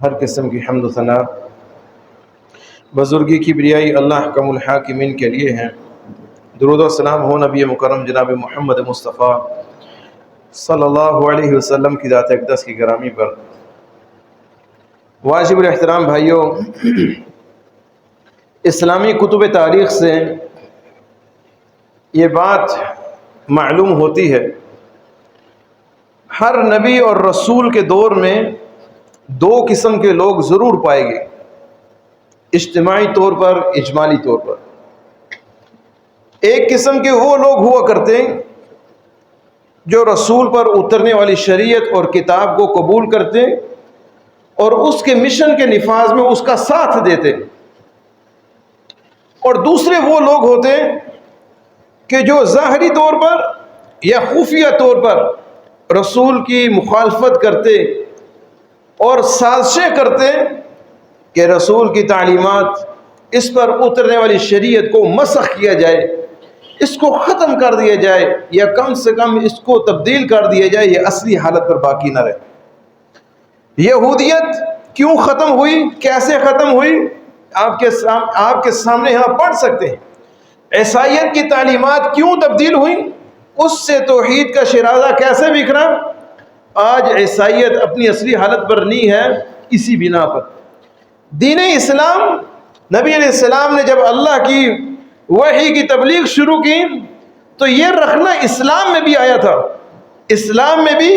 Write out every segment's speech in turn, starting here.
ہر قسم کی حمد و ثنا بزرگی کی بریائی اللہ حکم الحاکمین کے لیے ہیں۔ درود و سلام ہو نبی مکرم جناب محمد مصطفیٰ صلی اللہ علیہ وسلم کی ذات اقدس کی گرامی پر۔ واجب الاحترام بھائیوں، اسلامی کتب تاریخ سے یہ بات معلوم ہوتی ہے، ہر نبی اور رسول کے دور میں دو قسم کے لوگ ضرور پائے گے، اجتماعی طور پر، اجمالی طور پر۔ ایک قسم کے وہ لوگ ہوا کرتے ہیں جو رسول پر اترنے والی شریعت اور کتاب کو قبول کرتے اور اس کے مشن کے نفاذ میں اس کا ساتھ دیتے، اور دوسرے وہ لوگ ہوتے ہیں کہ جو ظاہری طور پر یا خفیہ طور پر رسول کی مخالفت کرتے اور سازشیں کرتے کہ رسول کی تعلیمات، اس پر اترنے والی شریعت کو مسخ کیا جائے، اس کو ختم کر دیا جائے، یا کم سے کم اس کو تبدیل کر دیا جائے، یہ اصلی حالت پر باقی نہ رہے۔ یہودیت کیوں ختم ہوئی، کیسے ختم ہوئی، آپ کے سامنے یہاں پڑھ سکتے ہیں۔ عیسائیت کی تعلیمات کیوں تبدیل ہوئی، اس سے توحید کا شرازہ کیسے بکھرا، آج عیسائیت اپنی اصلی حالت پر نہیں ہے۔ اسی بنا پر دین اسلام، نبی علیہ السلام نے جب اللہ کی وحی کی تبلیغ شروع کی تو یہ رکھنا اسلام میں بھی آیا تھا۔ اسلام میں بھی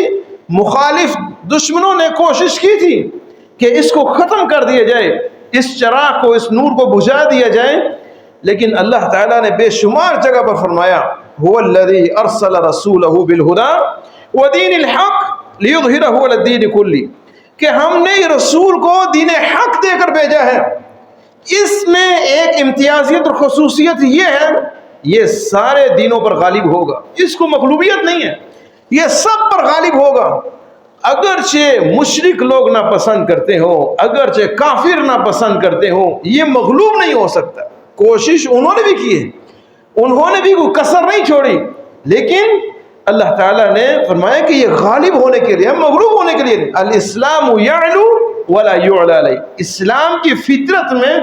مخالف دشمنوں نے کوشش کی تھی کہ اس کو ختم کر دیا جائے، اس چراغ کو، اس نور کو بجھا دیا جائے، لیکن اللہ تعالیٰ نے بے شمار جگہ پر فرمایا هو الذی ارسل رسولہ بالہدی ودین الحق لیظہرہ علی الدین کلہ، کہ ہم نے رسول کو دین حق دے کر بھیجا ہے۔ اس میں ایک امتیازیت اور خصوصیت یہ ہے، یہ سارے دینوں پر غالب ہوگا، اس کو مغلوبیت نہیں ہے، یہ سب پر غالب ہوگا۔ اگرچہ مشرک لوگ ناپسند کرتے ہوں، اگرچہ کافر ناپسند کرتے ہوں، یہ مغلوب نہیں ہو سکتا۔ کوشش انہوں نے بھی کی ہے، انہوں نے بھی کوئی کسر نہیں چھوڑی، لیکن اللہ تعالیٰ نے فرمایا کہ یہ غالب ہونے کے لیے، مغلوب ہونے کے لیے نہیں۔ الاسلام یعلو ولا یعلی علیہ، اسلام کی فطرت میں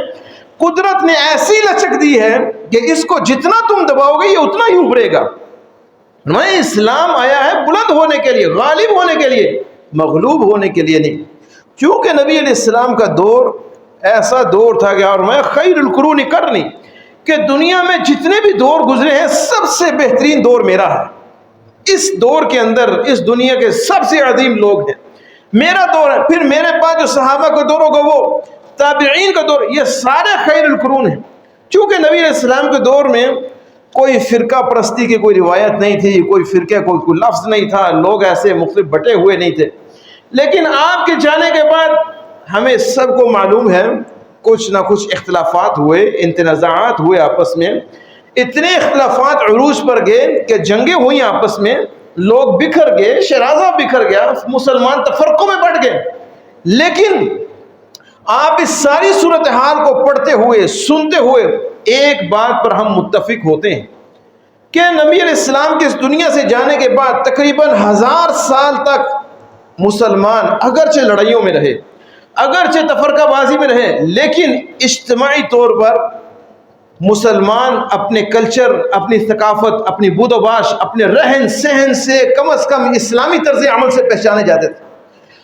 قدرت نے ایسی لچک دی ہے کہ اس کو جتنا تم دباؤ گے یہ اتنا ہی ابھرے گا۔ فرمایا اسلام آیا ہے بلند ہونے کے لیے، غالب ہونے کے لیے، مغلوب ہونے کے لیے نہیں۔ چونکہ نبی علیہ السلام کا دور ایسا دور تھا کہ اور میں خیر القرون قرنی، کہ دنیا میں جتنے بھی دور گزرے ہیں سب سے بہترین دور میرا ہے۔ اس دور کے اندر اس دنیا کے سب سے عظیم لوگ ہیں، میرا دور ہے۔ پھر میرے پاس جو صحابہ کا دور ہوگا، وہ تابعین کا دور، یہ سارے خیر القرون ہیں۔ چونکہ نبی علیہ السلام کے دور میں کوئی فرقہ پرستی کی کوئی روایت نہیں تھی، کوئی فرقہ کوئی لفظ نہیں تھا، لوگ ایسے مختلف بٹے ہوئے نہیں تھے۔ لیکن آپ کے جانے کے بعد ہمیں سب کو معلوم ہے کچھ نہ کچھ اختلافات ہوئے، انتزاعات ہوئے آپس میں، اتنے اختلافات عروج پر گئے کہ جنگیں ہوئیں آپس میں، لوگ بکھر گئے، شرازہ بکھر گیا، مسلمان تفرقوں میں بٹ گئے۔ لیکن آپ اس ساری صورتحال کو پڑھتے ہوئے، سنتے ہوئے ایک بات پر ہم متفق ہوتے ہیں کہ نبی علیہ السلام کے اس دنیا سے جانے کے بعد تقریباً 1000 سال تک مسلمان اگرچہ لڑائیوں میں رہے، اگرچہ تفرقہ بازی میں رہے، لیکن اجتماعی طور پر مسلمان اپنے کلچر، اپنی ثقافت، اپنی بود و باش، اپنے رہن سہن سے کم از کم اسلامی طرز عمل سے پہچانے جاتے تھے۔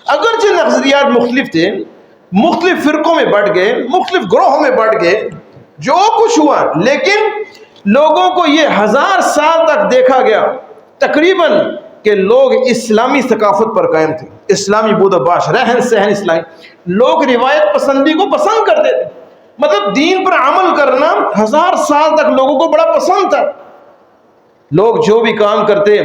اگرچہ نظریات مختلف تھے، مختلف فرقوں میں بٹ گئے، مختلف گروہوں میں بٹ گئے، جو کچھ ہوا، لیکن لوگوں کو یہ 1000 سال تک دیکھا گیا تقریباً کہ لوگ اسلامی ثقافت پر قائم تھے، اسلامی بود و باش، رہن سہن اسلامی، لوگ روایت پسندی کو پسند کرتے تھے۔ مطلب دین پر عمل کرنا 1000 سال تک لوگوں کو بڑا پسند تھا۔ لوگ جو بھی کام کرتے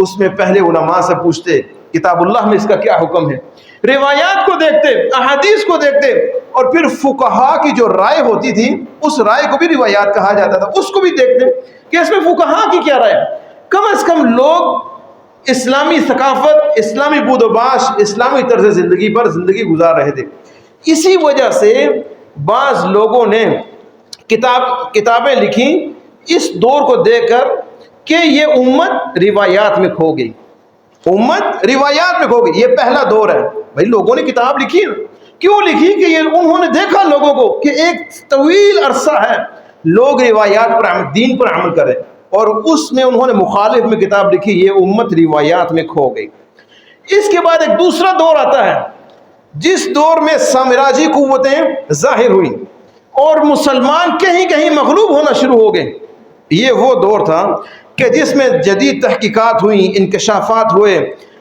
اس میں پہلے علماء سے پوچھتے کتاب اللہ میں اس کا کیا حکم ہے، روایات کو دیکھتے، احادیث کو دیکھتے، اور پھر فقہا کی جو رائے ہوتی تھی، اس رائے کو بھی روایات کہا جاتا تھا، اس کو بھی دیکھتے کہ اس میں فقہا کی کیا رائے۔ کم از کم لوگ اسلامی ثقافت، اسلامی بود و باش، اسلامی طرز زندگی پر زندگی گزار رہے تھے۔ اسی وجہ سے بعض لوگوں نے کتابیں لکھی اس دور کو دیکھ کر کہ یہ امت روایات میں کھو گئی، امت روایات میں کھو گئی۔ یہ پہلا دور ہے، بھائی لوگوں نے کتاب لکھی ہے کیوں لکھی کہ یہ انہوں نے دیکھا لوگوں کو کہ ایک طویل عرصہ ہے لوگ روایات پر دین پر عمل کریں، اور اس میں انہوں نے مخالف میں کتاب لکھی، یہ امت روایات میں کھو گئی۔ اس کے بعد ایک دوسرا دور آتا ہے جس دور میں سامراجی قوتیں ظاہر ہوئیں اور مسلمان کہیں کہیں مغلوب ہونا شروع ہو گئے۔ یہ وہ دور تھا کہ جس میں جدید تحقیقات ہوئیں، انکشافات ہوئے،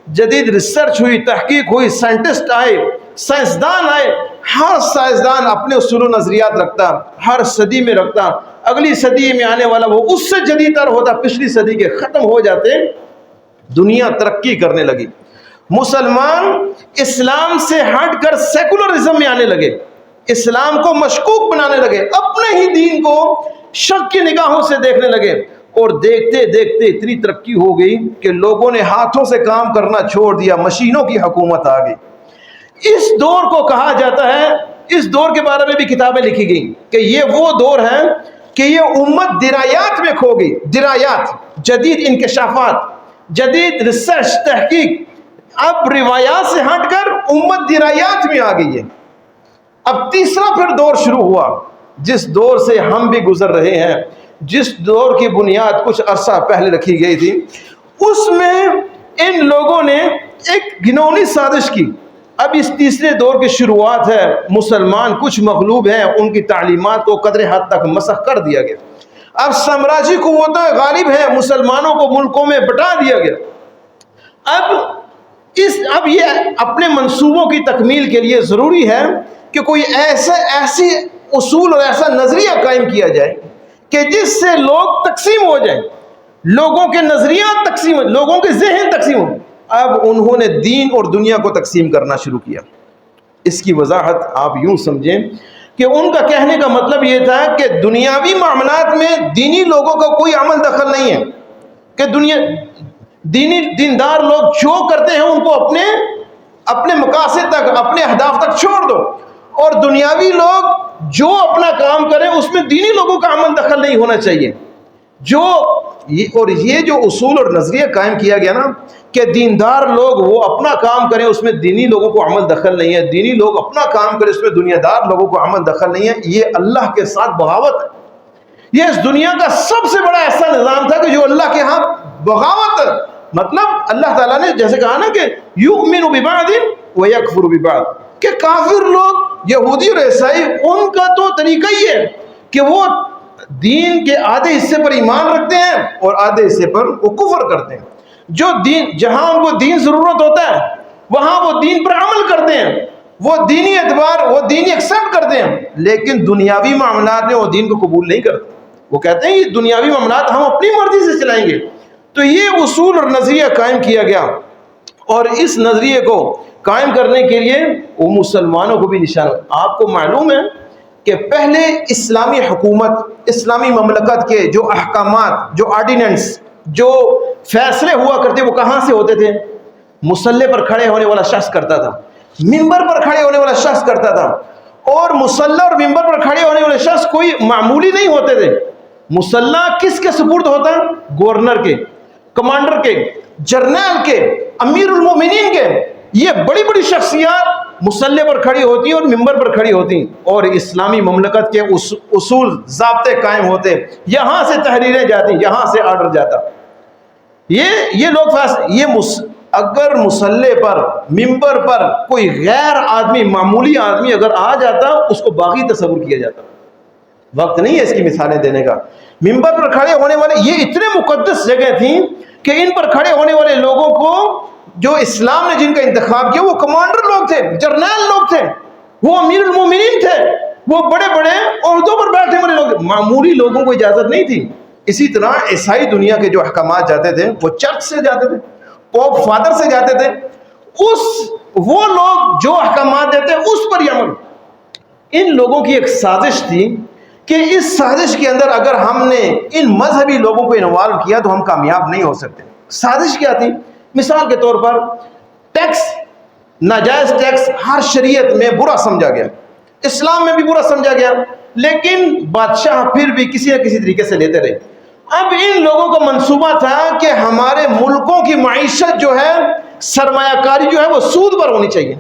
جدید ریسرچ ہوئی، تحقیق ہوئی، سائنٹسٹ آئے، سائنسدان آئے، ہر سائنسدان اپنے اصول و نظریات رکھتا، ہر صدی میں رکھتا، اگلی صدی میں آنے والا وہ اس سے جدید تر ہوتا، پچھلی صدی کے ختم ہو جاتے، دنیا ترقی کرنے لگی۔ مسلمان اسلام سے ہٹ کر سیکولرزم میں آنے لگے، اسلام کو مشکوک بنانے لگے، اپنے ہی دین کو شک کی نگاہوں سے دیکھنے لگے، اور دیکھتے دیکھتے اتنی ترقی ہو گئی کہ لوگوں نے ہاتھوں سے کام کرنا چھوڑ دیا، مشینوں کی حکومت آ گئی۔ اس دور کو کہا جاتا ہے، اس دور کے بارے میں بھی کتابیں لکھی گئی کہ یہ وہ دور ہے کہ یہ امت درایات میں کھو گئی۔ درایات، جدید انکشافات، جدید ریسرچ، تحقیق، اب روایات سے ہٹ کر امت درایات میں آ گئی ہے۔ اب تیسرا پھر دور شروع ہوا جس دور سے ہم بھی گزر رہے ہیں، جس دور کی بنیاد کچھ عرصہ پہلے رکھی گئی تھی، اس میں ان لوگوں نے ایک گھنونی سازش کی۔ اب اس تیسرے دور کی شروعات ہے، مسلمان کچھ مغلوب ہیں، ان کی تعلیمات کو قدر حد تک مسخ کر دیا گیا، اب سامراجی قوتیں غالب ہیں، مسلمانوں کو ملکوں میں بٹا دیا گیا۔ اب یہ اپنے منصوبوں کی تکمیل کے لیے ضروری ہے کہ کوئی ایسی اصول اور ایسا نظریہ قائم کیا جائے کہ جس سے لوگ تقسیم ہو جائیں، لوگوں کے نظریات تقسیم، لوگوں کے ذہن تقسیم ہو۔ اب انہوں نے دین اور دنیا کو تقسیم کرنا شروع کیا۔ اس کی وضاحت آپ یوں سمجھیں کہ ان کا کہنے کا مطلب یہ تھا کہ دنیاوی معاملات میں دینی لوگوں کا کوئی عمل دخل نہیں ہے، کہ دیندار لوگ جو کرتے ہیں ان کو اپنے مقاصد تک، اپنے اہداف تک چھوڑ دو، اور دنیاوی لوگ جو اپنا کام کریں اس میں دینی لوگوں کا عمل دخل نہیں ہونا چاہیے۔ اور یہ جو اصول اور نظریہ قائم کیا گیا نا کہ دیندار لوگ وہ اپنا کام کریں اس میں دینی لوگوں کو عمل دخل نہیں ہے، دینی لوگ اپنا کام کریں اس میں دنیا دار لوگوں کو عمل دخل نہیں ہے، یہ اللہ کے ساتھ بغاوت ہے۔ یہ اس دنیا کا سب سے بڑا ایسا نظام تھا کہ جو اللہ کے ہاں بغاوت ہے۔ مطلب اللہ تعالیٰ نے جیسے کہا نا کہ یؤمن ببعض ویکفر ببعض، کہ کافر لوگ، یہودی اور عیسائی، ان کا تو طریقہ ہی ہے کہ وہ دین کے آدھے حصے پر ایمان رکھتے ہیں اور آدھے حصے پر وہ کفر کرتے ہیں۔ جو دین، جہاں ان کو دین ضرورت ہوتا ہے وہاں وہ دین پر عمل کرتے ہیں، وہ دینی اعتبار، وہ دینی ایکسپٹ کرتے ہیں، لیکن دنیاوی معاملات میں وہ دین کو قبول نہیں کرتے۔ وہ کہتے ہیں یہ دنیاوی معاملات ہم اپنی مرضی سے چلائیں گے۔ تو یہ اصول اور نظریہ قائم کیا گیا، اور اس نظریے کو قائم کرنے کے لیے وہ مسلمانوں کو بھی نشان۔ آپ کو معلوم ہے کہ پہلے اسلامی حکومت، اسلامی مملکت کے جو احکامات، جو آرڈیننس، جو فیصلے ہوا کرتے وہ کہاں سے ہوتے تھے؟ مصلی پر کھڑے ہونے والا شخص کرتا تھا، منبر پر کھڑے ہونے والا شخص کرتا تھا، اور مصلی اور منبر پر کھڑے ہونے والے شخص کوئی معمولی نہیں ہوتے تھے۔ مصلی کس کے سپرد ہوتا؟ گورنر کے، کمانڈر کے، جرنیل کے، امیر المومنین کے۔ یہ بڑی بڑی شخصیات مصلی پر کھڑی ہوتی ہیں اور منبر پر کھڑی ہوتی ہیں، اور اسلامی مملکت کے اصول ضابطے قائم ہوتے، یہاں سے تحریریں جاتی، یہاں سے آرڈر جاتا۔ یہ لوگ اگر مصلی پر، منبر پر کوئی غیر آدمی، معمولی آدمی اگر آ جاتا اس کو باغی تصور کیا جاتا۔ وقت نہیں ہے اس کی مثالیں دینے کا۔ منبر پر کھڑے ہونے والے یہ اتنے مقدس جگہ تھیں کہ ان پر کھڑے ہونے والے لوگوں کو جو اسلام نے جن کا انتخاب کیا وہ کمانڈر لوگ تھے، جرنیل لوگ تھے، وہ امیر المومنین تھے، وہ بڑے بڑے عہدوں پر بیٹھے والے لوگ، معمولی لوگوں کو اجازت نہیں تھی۔ اسی طرح عیسائی دنیا کے جو احکامات جاتے تھے وہ چرچ سے جاتے تھے، پوپ فادر سے جاتے تھے، وہ لوگ جو احکامات دیتے اس پر ہی عمل۔ ان لوگوں کی ایک سازش تھی کہ اس سازش کے اندر اگر ہم نے ان مذہبی لوگوں کو انوالو کیا تو ہم کامیاب نہیں ہو سکتے۔ سازش کیا تھی؟ مثال کے طور پر ٹیکس، ناجائز ٹیکس ہر شریعت میں برا سمجھا گیا، اسلام میں بھی برا سمجھا گیا، لیکن بادشاہ پھر بھی کسی نہ کسی طریقے سے لیتے رہے۔ اب ان لوگوں کا منصوبہ تھا کہ ہمارے ملکوں کی معیشت جو ہے، سرمایہ کاری جو ہے وہ سود پر ہونی چاہیے،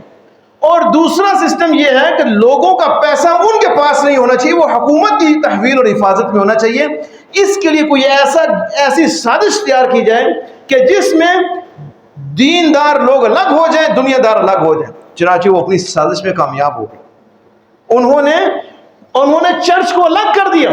اور دوسرا سسٹم یہ ہے کہ لوگوں کا پیسہ ان کے پاس نہیں ہونا چاہیے، وہ حکومت کی تحویل اور حفاظت میں ہونا چاہیے۔ اس کے لیے کوئی ایسی سازش تیار کی جائے کہ جس میں دیندار لوگ الگ ہو جائیں، دنیا دار الگ ہو جائیں۔ چنانچہ وہ اپنی سازش میں کامیاب ہو گئے۔ انہوں نے چرچ کو الگ کر دیا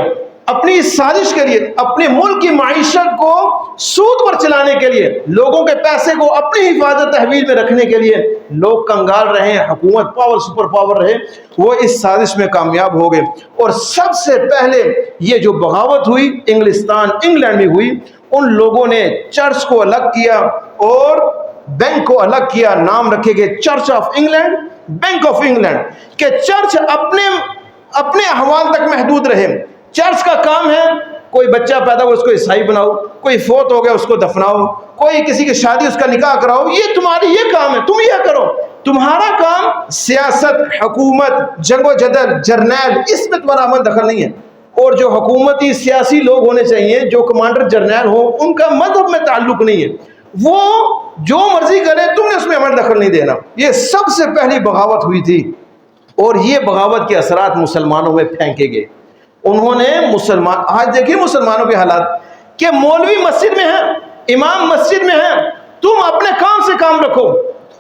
اپنی اس سازش کے لیے، اپنے ملک کی معیشت کو سود پر چلانے کے لیے، لوگوں کے پیسے کو اپنی حفاظت تحویل میں رکھنے کے لیے۔ لوگ کنگال رہے، حکومت پاور سپر پاور رہے، وہ اس سازش میں کامیاب ہو گئے۔ اور سب سے پہلے یہ جو بغاوت ہوئی انگلینڈ میں ہوئی، ان لوگوں نے چرچ کو الگ کیا اور بینک کو الگ کیا۔ نام رکھے گئے church of England, bank of England, کہ چرچ اپنے احوال تک محدود رہے۔ چرچ کا کام ہے کوئی بچہ پیدا ہو اس کو عیسائی بناؤ، کوئی فوت ہو گیا اس کو دفناؤ، کوئی کسی کی شادی اس کا نکاح کراؤ، یہ تمہاری یہ کام ہے، تم یہ کرو۔ تمہارا کام سیاست، حکومت، جنگ و جدل، جرنیل، اس میں تمہارا عمل دخل نہیں ہے۔ اور جو حکومتی سیاسی لوگ ہونے چاہیے، جو کمانڈر جرنیل ہو، ان کا مذہب میں تعلق نہیں ہے، وہ جو مرضی کرے، تم نے اس میں عمل دخل نہیں دینا۔ یہ سب سے پہلی بغاوت ہوئی تھی، اور یہ بغاوت کے اثرات مسلمانوں میں پھینکے گئے۔ انہوں نے آج دیکھیے مسلمانوں کے حالات، کہ مولوی مسجد میں ہیں، امام مسجد میں ہیں، تم اپنے کام سے کام رکھو،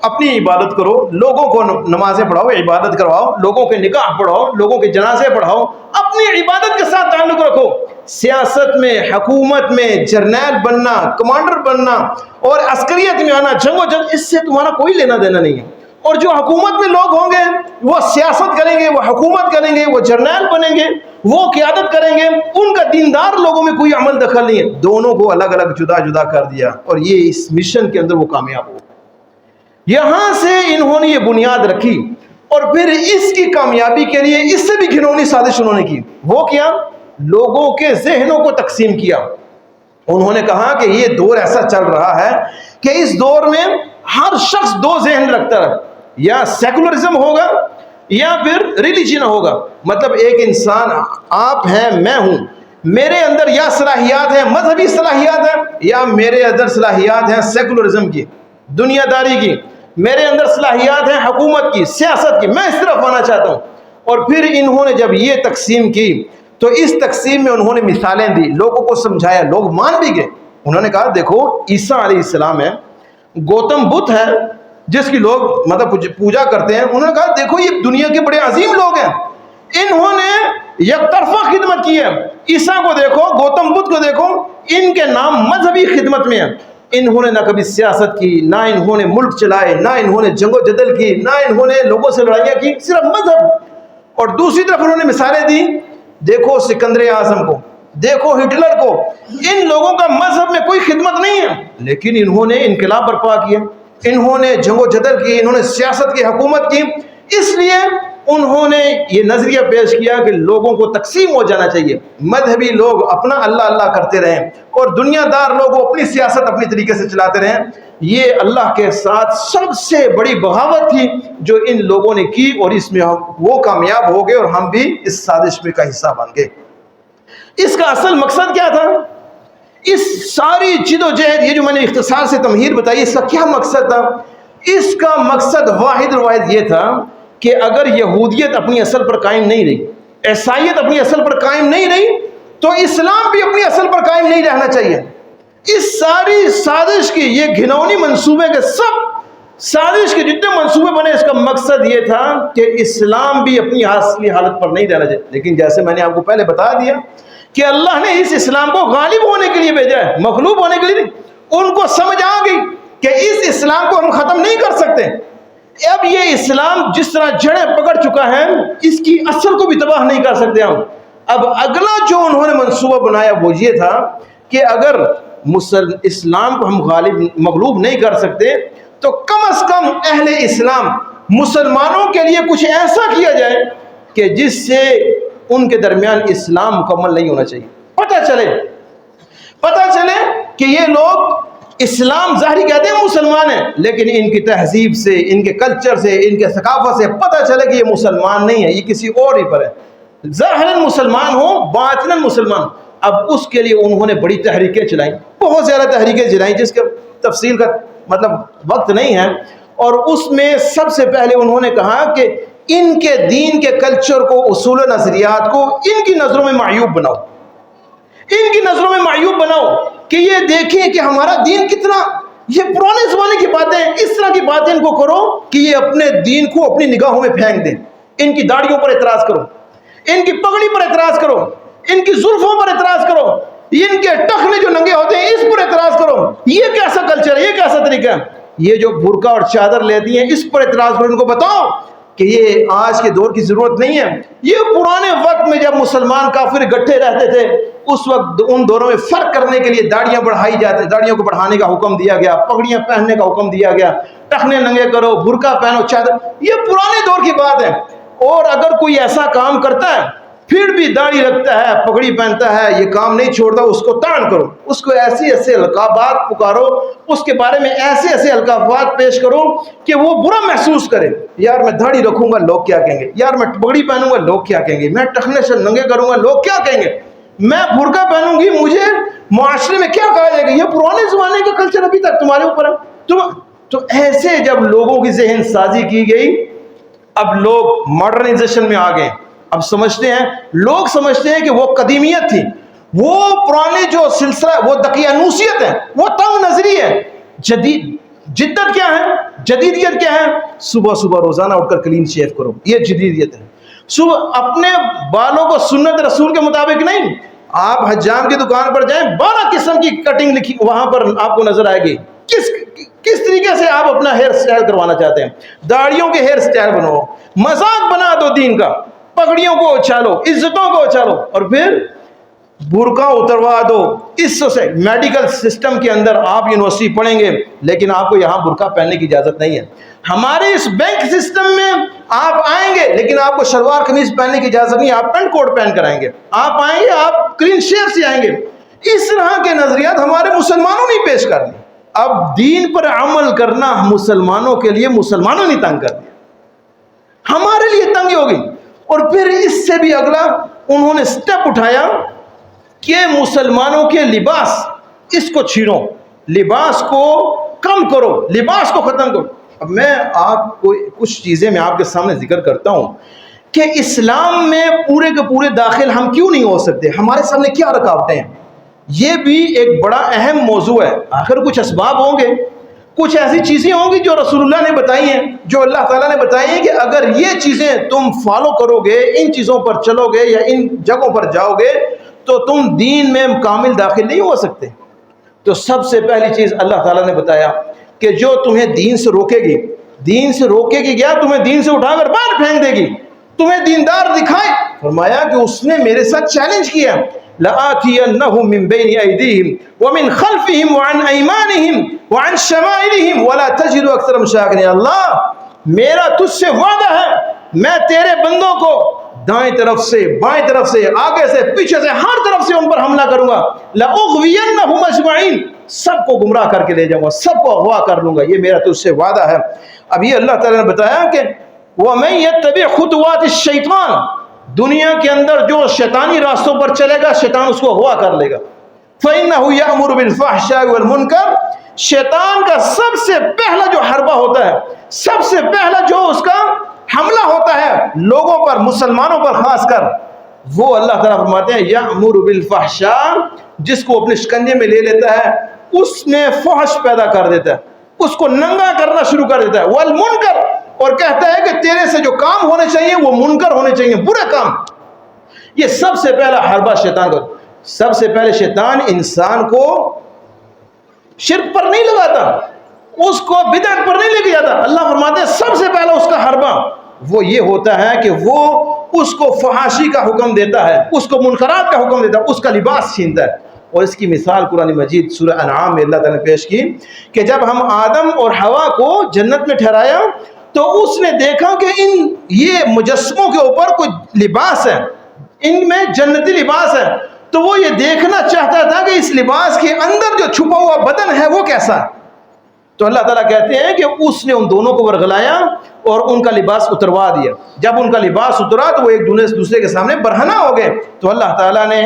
اپنی عبادت کرو، لوگوں کو نمازیں پڑھاؤ، عبادت کرواؤ، لوگوں کے نکاح پڑھاؤ، لوگوں کے جنازے پڑھاؤ، اپنی عبادت کے ساتھ تعلق رکھو۔ سیاست میں، حکومت میں جرنیل بننا، کمانڈر بننا اور عسکریت میں آنا، جنگ و جنگ، اس سے تمہارا کوئی لینا دینا نہیں ہے۔ اور جو حکومت میں لوگ ہوں گے وہ سیاست کریں گے، وہ حکومت کریں گے، وہ جرنیل بنیں گے، وہ قیادت کریں گے، ان کا دیندار لوگوں میں کوئی عمل دخل نہیں ہے۔ دونوں کو الگ الگ جدا جدا کر دیا، اور یہ اس مشن کے اندر وہ کامیاب ہو۔ یہاں سے انہوں نے یہ بنیاد رکھی، اور پھر اس کی کامیابی کے لیے اس سے بھی گھنونی سازش انہوں نے کی۔ وہ کیا؟ لوگوں کے ذہنوں کو تقسیم کیا۔ انہوں نے کہا کہ یہ دور ایسا چل رہا ہے کہ اس دور میں ہر شخص دو ذہن رکھتا ہے، یا سیکولرزم ہوگا یا پھر ریلیجن ہوگا۔ مطلب ایک انسان، آپ ہیں، میں ہوں، میرے اندر یا صلاحیات ہیں مذہبی صلاحیات ہیں، یا میرے اندر صلاحیات ہیں سیکولرزم کی، دنیا داری کی، میرے اندر صلاحیات ہیں حکومت کی، سیاست کی، میں اس طرف آنا چاہتا ہوں۔ اور پھر انہوں نے جب یہ تقسیم کی تو اس تقسیم میں انہوں نے مثالیں دی، لوگوں کو سمجھایا، لوگ مان بھی گئے۔ انہوں نے کہا دیکھو عیسیٰ علیہ السلام ہے، گوتم بدھ ہے جس کی لوگ مطلب پوجا کرتے ہیں، انہوں نے کہا دیکھو یہ دنیا کے بڑے عظیم لوگ ہیں، انہوں نے یک طرفہ خدمت کی ہے۔ عیسیٰ کو دیکھو، گوتم بدھ کو دیکھو، ان کے نام مذہبی خدمت میں ہیں، انہوں نے نہ کبھی سیاست کی، نہ انہوں نے ملک چلائے، نہ انہوں نے جنگ و جدل کی، نہ انہوں نے لوگوں سے لڑائیاں کی، صرف مذہب۔ اور دوسری طرف انہوں نے مثالیں دی، دیکھو سکندر اعظم کو، دیکھو ہٹلر کو، ان لوگوں کا مذہب میں کوئی خدمت نہیں ہے، لیکن انہوں نے انقلاب برپا کیا، انہوں نے جنگ و جدل کی، انہوں نے سیاست کی، حکومت کی۔ اس لیے انہوں نے یہ نظریہ پیش کیا کہ لوگوں کو تقسیم ہو جانا چاہیے، مذہبی لوگ اپنا اللہ اللہ کرتے رہیں اور دنیا دار لوگ اپنی سیاست اپنی طریقے سے چلاتے رہیں۔ یہ اللہ کے ساتھ سب سے بڑی بغاوت تھی جو ان لوگوں نے کی، اور اس میں وہ کامیاب ہو گئے اور ہم بھی اس سازش میں کا حصہ بن گئے۔ اس کا اصل مقصد کیا تھا؟ اس ساری جد و جہد، یہ جو میں نے اختصار سے تمہید بتائی، اس کا کیا مقصد تھا؟ اس کا مقصد واحد یہ تھا کہ اگر یہودیت اپنی اصل پر قائم نہیں رہی، عیسائیت اپنی اصل پر قائم نہیں رہی، تو اسلام بھی اپنی اصل پر قائم نہیں رہنا چاہیے۔ اس ساری سازش کی، یہ گھنونی منصوبے کے سب سازش کے جتنے منصوبے بنے، اس کا مقصد یہ تھا کہ اسلام بھی اپنی اصلی حالت پر نہیں رہنا چاہیے۔ لیکن جیسے میں نے آپ کو پہلے بتا دیا کہ اللہ نے اس اسلام کو غالب ہونے کے لیے بھیجا ہے، مغلوب ہونے کے لیے نہیں۔ ان کو سمجھ آ گئی کہ اس اسلام کو ہم ختم نہیں کر سکتے۔ اب یہ اسلام جس طرح جڑیں پکڑ چکا ہے، اس کی اصل کو بھی تباہ نہیں کر سکتے ہم۔ اب اگلا جو انہوں نے منصوبہ بنایا وہ یہ تھا کہ اگر اسلام کو ہم مغلوب نہیں کر سکتے تو کم از کم اہل اسلام مسلمانوں کے لیے کچھ ایسا کیا جائے کہ جس سے ان کے درمیان اسلام مکمل نہیں ہونا چاہیے۔ پتہ چلے کہ یہ لوگ اسلام ظاہری کہتے ہیں مسلمان ہیں، لیکن ان کی تہذیب سے، ان کے کلچر سے، ان کے ثقافت سے پتہ چلے کہ یہ مسلمان نہیں ہے، یہ کسی اور ہی پر ہے۔ ظاہراً مسلمان ہو، باطناً مسلمان۔ اب اس کے لیے انہوں نے بڑی تحریکیں چلائیں، بہت زیادہ تحریکیں چلائیں، جس کے تفصیل کا مطلب وقت نہیں ہے۔ اور اس میں سب سے پہلے انہوں نے کہا کہ ان کے دین کے کلچر کو، اصول و نظریات کو ان کی نظروں میں معیوب بناؤ، ان کی نظروں میں معیوب بناؤ کہ یہ دیکھیں کہ ہمارا دین کتنا، یہ پرانے زمانے کی باتیں ہیں، اس طرح کی باتیں ان کو کرو کہ یہ اپنے دین کو اپنی نگاہوں میں پھینک دیں۔ ان کی داڑھیوں پر اعتراض کرو، ان کی پگڑی پر اعتراض کرو، ان کی زلفوں پر اعتراض کرو، ان کے ٹخنے جو ننگے ہوتے ہیں اس پر اعتراض کرو۔ یہ کیسا کلچر ہے، یہ کیسا طریقہ ہے؟ یہ جو برقع اور چادر لیتی ہیں اس پر اعتراض کرو، ان کو بتاؤ کہ یہ آج کے دور کی ضرورت نہیں ہے، یہ پرانے وقت میں جب مسلمان کافر اکٹھے رہتے تھے اس وقت ان دونوں میں فرق کرنے کے لیے داڑیاں بڑھائی جاتی، داڑیوں کو بڑھانے کا حکم دیا گیا، پگڑیاں پہننے کا حکم دیا گیا، ٹخنے ننگے کرو، برقع پہنو، چادر، یہ پرانے دور کی بات ہے۔ اور اگر کوئی ایسا کام کرتا ہے پھر بھی داڑھی رکھتا ہے، پگڑی پہنتا ہے، یہ کام نہیں چھوڑتا، اس کو طعن کرو، اس کو ایسے ایسے القابات پکارو، اس کے بارے میں ایسے ایسے القابات پیش کرو کہ وہ برا محسوس کرے۔ یار میں داڑھی رکھوں گا لوگ کیا کہیں گے، یار میں پگڑی پہنوں گا لوگ کیا کہیں گے، میں ٹخنے سے ننگے کروں گا لوگ کیا کہیں گے، میں برقع پہنوں گی مجھے معاشرے میں کیا کہا جائے گا، یہ پرانے زمانے کا کلچر ابھی تک تمہارے اوپر ہے۔ تو ایسے جب لوگوں کی ذہن سازی کی گئی، اب لوگ ماڈرنائزیشن میں آ گئے، اب سمجھتے ہیں، لوگ سمجھتے ہیں کہ وہ قدیمیت تھی، وہ پرانے جو سلسلہ، وہ دقیانوسیت ہے، وہ تنگ نظری ہے۔ جدت کیا ہے، جدیدیت کیا ہے؟ صبح صبح روزانہ اٹھ کر کلین شیو کرو، یہ جدیدیت ہے۔ صبح اپنے بالوں کو سنت رسول کے مطابق نہیں، آپ حجام کی دکان پر جائیں، 12 قسم کی کٹنگ لکھی وہاں پر آپ کو نظر آئے گی، کس طریقے سے آپ اپنا ہیئر سٹائل کروانا چاہتے ہیں، داڑھیوں کے ہیئر سٹائل بناؤ، مذاق بنا دو دین کا، پگڑیوں کو اچھالو، عزتوں کو اچھالو، اور پھر برقع اتروا دو۔ اس سے میڈیکل سسٹم کے اندر آپ یونیورسٹی پڑھیں گے لیکن آپ کو یہاں برقع پہننے کی اجازت نہیں ہے۔ ہمارے اس بینک سسٹم میں آپ آئیں گے لیکن آپ کو شلوار قمیض پہننے کی اجازت نہیں ہے، آپ پینٹ کوٹ پہن کر آئیں گے، آپ آئیں گے آپ کلین شیو سے آئیں گے۔ اس طرح کے نظریات ہمارے مسلمانوں نے پیش کر دی۔ اب دین پر عمل کرنا مسلمانوں کے لیے مسلمانوں نے تنگ کر دیا، ہمارے لیے تنگی ہو گئی۔ اور پھر اس سے بھی اگلا انہوں نے سٹیپ اٹھایا کہ مسلمانوں کے لباس، اس کو چھینو، لباس کو کم کرو، لباس کو ختم کرو۔ اب میں آپ کو کچھ چیزیں میں آپ کے سامنے ذکر کرتا ہوں کہ اسلام میں پورے کے پورے داخل ہم کیوں نہیں ہو سکتے، ہمارے سامنے کیا رکاوٹیں ہیں، یہ بھی ایک بڑا اہم موضوع ہے۔ آخر کچھ اسباب ہوں گے، کچھ ایسی چیزیں ہوں گی جو رسول اللہ نے بتائی ہیں، جو اللہ تعالیٰ نے بتائی ہیں کہ اگر یہ چیزیں تم فالو کرو گے، ان چیزوں پر چلو گے یا ان جگہوں پر جاؤ گے تو تم دین میں کامل داخل نہیں ہو سکتے۔ تو سب سے پہلی چیز اللہ تعالیٰ نے بتایا کہ جو تمہیں دین سے روکے گی، دین سے روکے گی کیا، تمہیں دین سے اٹھا کر باہر پھینک دے گی، تمہیں دیندار دکھائے، فرمایا کہ اس نے میرے ساتھ چیلنج کیا، لَآتِيَنَّهُمْ مِنْ بَيْنِ أَيْدِيهِمْ وَمِنْ خَلْفِهِمْ وَعَنْ أَيْمَانِهِمْ وَعَنْ شَمَائِلِهِمْ وَلَا تَجِدُ أَكْثَرَهُمْ شَاكِرِينَ۔ اللہ میرا تجھ سے وعدہ ہے، میں تیرے بندوں کو دائیں طرف سے، بائیں طرف سے، آگے سے، پیچھے سے، ہر طرف سے ان پر حملہ کروں گا، لَأُغْوِيَنَّهُمْ أَجْمَعِينَ، سب کو گمراہ کر کے لے جاؤں گا، سب کو اغوا کر لوں گا، یہ میرا تجھ سے وعدہ ہے۔ اب یہ اللہ تعالیٰ نے بتایا کہ وَمَن يَتَّبِعْ خُطُوَاتِ الشَّيْطَانِ، دنیا کے اندر جو شیطانی راستوں پر چلے گا شیطان اس کو اغوا کر لے گا۔ فَإِنَّهُ يَأْمُرُ بِالْفَحْشَاءِ وَالْمُنكَرِ، شیطان کا سب سے پہلا جو حربہ ہوتا ہے، سب سے پہلا جو اس کا حملہ ہوتا ہے لوگوں پر، مسلمانوں پر خاص کر، وہ اللہ تعالیٰ فرماتے ہیں یأمر بالفحشاء، جس کو اپنے شکنجے میں لے لیتا ہے اس میں فحش پیدا کر دیتا ہے، اس کو ننگا کرنا شروع کر دیتا ہے، والمنکر، اور کہتا ہے کہ تیرے سے جو کام ہونے چاہیے وہ منکر ہونے چاہیے، برے کام۔ یہ سب سے پہلا حربہ شیطان کا۔ سب سے پہلے شیطان انسان کو شرک پر نہیں لگاتا، اس کو بدعت پر نہیں لے کے جاتا۔ اللہ فرماتے ہیں سب سے پہلا اس کا حربہ وہ یہ ہوتا ہے کہ وہ اس کو فحاشی کا حکم دیتا ہے، اس کو منکرات کا حکم دیتا ہے، اس کا لباس چھینتا ہے۔ اور اس کی مثال قرآن مجید سورہ انعام میں اللہ تعالیٰ نے پیش کی کہ جب ہم آدم اور حوا کو جنت میں ٹھہرایا تو اس نے دیکھا کہ یہ مجسموں کے اوپر کوئی لباس ہے، ان میں جنتی لباس ہے، تو وہ یہ دیکھنا چاہتا تھا کہ اس لباس کے اندر جو چھپا ہوا بدن ہے وہ کیسا ہے۔ تو اللہ تعالیٰ کہتے ہیں کہ اس نے ان دونوں کو ورغلایا اور ان کا لباس اتروا دیا۔ جب ان کا لباس اترا تو وہ ایک دوسرے کے سامنے برہنہ ہو گئے، تو اللہ تعالیٰ نے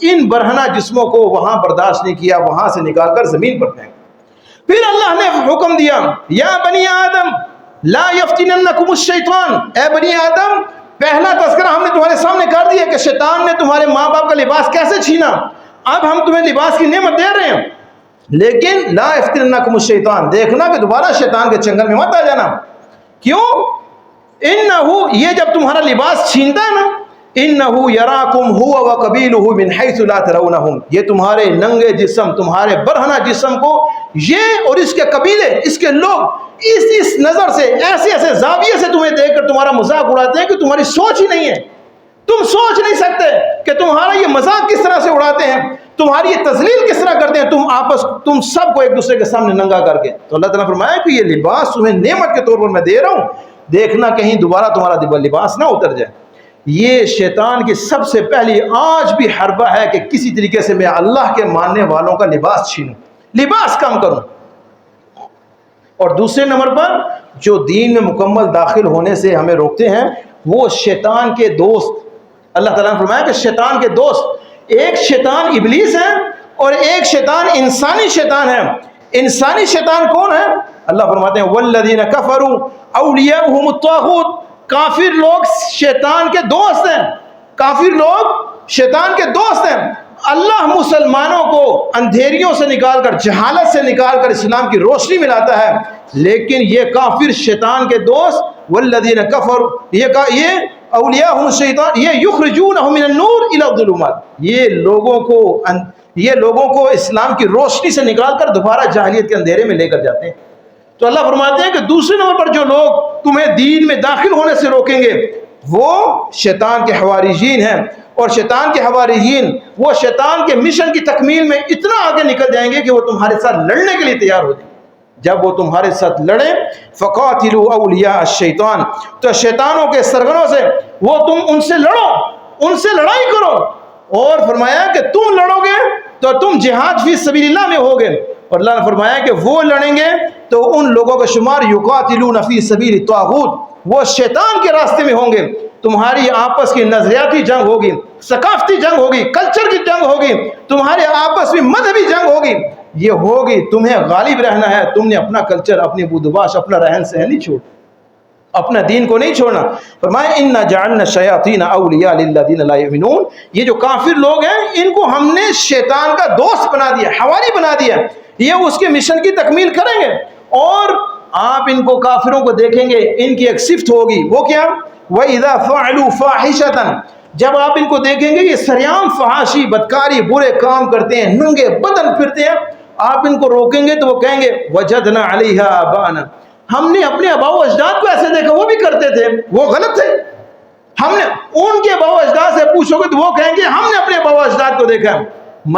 ان برہنہ جسموں کو وہاں برداشت نہیں کیا، وہاں سے نکال کر زمین پر پھینک۔ پھر اللہ نے حکم دیا یا بنی آدم لا یفتننکم الشیطان، اے بنی آدم پہلا تذکرہ ہم نے تمہارے سامنے کر دیا کہ شیطان نے تمہارے ماں باپ کا لباس کیسے چھینا، اب ہم تمہیں لباس کی نعمت دے رہے ہیں، لیکن لا یفتننکم الشیطان، دیکھنا کہ دوبارہ شیطان کے چنگل میں مت آ جانا۔ کیوں؟ انہو، یہ جب تمہارا لباس چھینتا ہے نا، انہو یراکم ہو وقبیلہ من حیث لا ترونہم، یہ تمہارے ننگے جسم، تمہارے برہنہ جسم کو یہ اور اس کے قبیلے، اس کے لوگ اس نظر سے، ایسے زاویے سے تمہیں دیکھ کر تمہارا مذاق اڑاتے ہیں کہ تمہاری سوچ ہی نہیں ہے، تم سوچ نہیں سکتے کہ تمہارا یہ مذاق کس طرح سے اڑاتے ہیں، تمہاری یہ تذلیل کس طرح کرتے ہیں، تم سب کو ایک دوسرے کے سامنے ننگا کر کے۔ تو اللہ تعالیٰ فرمایا کہ یہ لباس تمہیں نعمت کے طور پر میں دے رہا ہوں، دیکھنا کہیں دوبارہ تمہارا لباس نہ اتر جائے۔ یہ شیطان کی سب سے پہلی آج بھی حربہ ہے کہ کسی طریقے سے میں اللہ کے ماننے والوں کا لباس چھینوں، لباس کم کروں۔ اور دوسرے نمبر پر جو دین میں مکمل داخل ہونے سے ہمیں روکتے ہیں وہ شیطان کے دوست۔ اللہ تعالیٰ نے فرمایا کہ شیطان کے دوست، ایک شیطان ابلیس ہے اور ایک شیطان انسانی شیطان ہے۔ انسانی شیطان کون ہے؟ اللہ فرماتے ہیں والذین کفروا اولیاؤہم الطاغوت، کافر لوگ شیطان کے دوست ہیں، کافر لوگ شیطان کے دوست ہیں۔ اللہ مسلمانوں کو اندھیریوں سے نکال کر، جہالت سے نکال کر اسلام کی روشنی میں لاتا ہے، لیکن یہ کافر شیطان کے دوست والذین کفروا، یہ اولیاءہم الشیطان، یہ یخرجونہم من النور الی الظلمات، یہ لوگوں کو اسلام کی روشنی سے نکال کر دوبارہ جاہلیت کے اندھیرے میں لے کر جاتے ہیں۔ تو اللہ فرماتے ہیں کہ دوسرے نمبر پر جو لوگ تمہیں دین میں داخل ہونے سے روکیں گے وہ شیطان کے حواریین ہیں، اور شیطان کے حواریین وہ شیطان کے مشن کی تکمیل میں اتنا آگے نکل جائیں گے کہ وہ تمہارے ساتھ لڑنے کے لیے تیار ہو جائیں۔ جب وہ تمہارے ساتھ لڑیں فقاتلوا اولیاء الشیطان، تو شیطانوں کے سرگنوں سے وہ تم ان سے لڑو، ان سے لڑائی کرو، اور فرمایا کہ تم لڑو گے تو تم جہاد فی سبیل اللہ میں ہوگے، اور اللہ نے فرمایا کہ وہ لڑیں گے تو ان لوگوں کا شمار یقاتلون فی سبیل الطاغوت، وہ شیطان کے راستے میں ہوں گے۔ تمہاری آپس کی نظریاتی جنگ ہوگی، ثقافتی جنگ ہوگی، کلچر کی جنگ ہوگی، تمہارے آپس میں مذہبی جنگ ہوگی، یہ ہوگی، تمہیں غالب رہنا ہے۔ تم نے اپنا کلچر، اپنی بدوباش، اپنا رہن سہن نہیں چھوڑ، اپنا دین کو نہیں چھوڑنا۔ فرمایا انا جعلنا الشیاطین اولیاء للذین لا یؤمنون، یہ جو کافر لوگ ہیں ان کو ہم نے شیطان کا دوست بنا دیا، حواری بنا دیا، یہ اس کے مشن کی تکمیل کریں گے۔ اور آپ ان کو کافروں کو دیکھیں گے، ان کی ایک صفت ہوگی، وہ کیا؟ وَإِذَا فَعَلُوا فَاحِشَةً، جب آپ ان کو دیکھیں گے یہ سریعام فحاشی، بدکاری، برے کام کرتے ہیں، ننگے بدن پھرتے ہیں، آپ ان کو روکیں گے تو وہ کہیں گے وَجَدْنَا عَلَيْهَا آبَاءَنَا، ہم نے اپنے آباء و اجداد کو ایسے دیکھا، وہ بھی کرتے تھے، وہ غلط تھے۔ ہم نے ان کے آباء و اجداد سے پوچھو گے تو وہ کہیں گے ہم نے اپنے آباء و اجداد کو دیکھا۔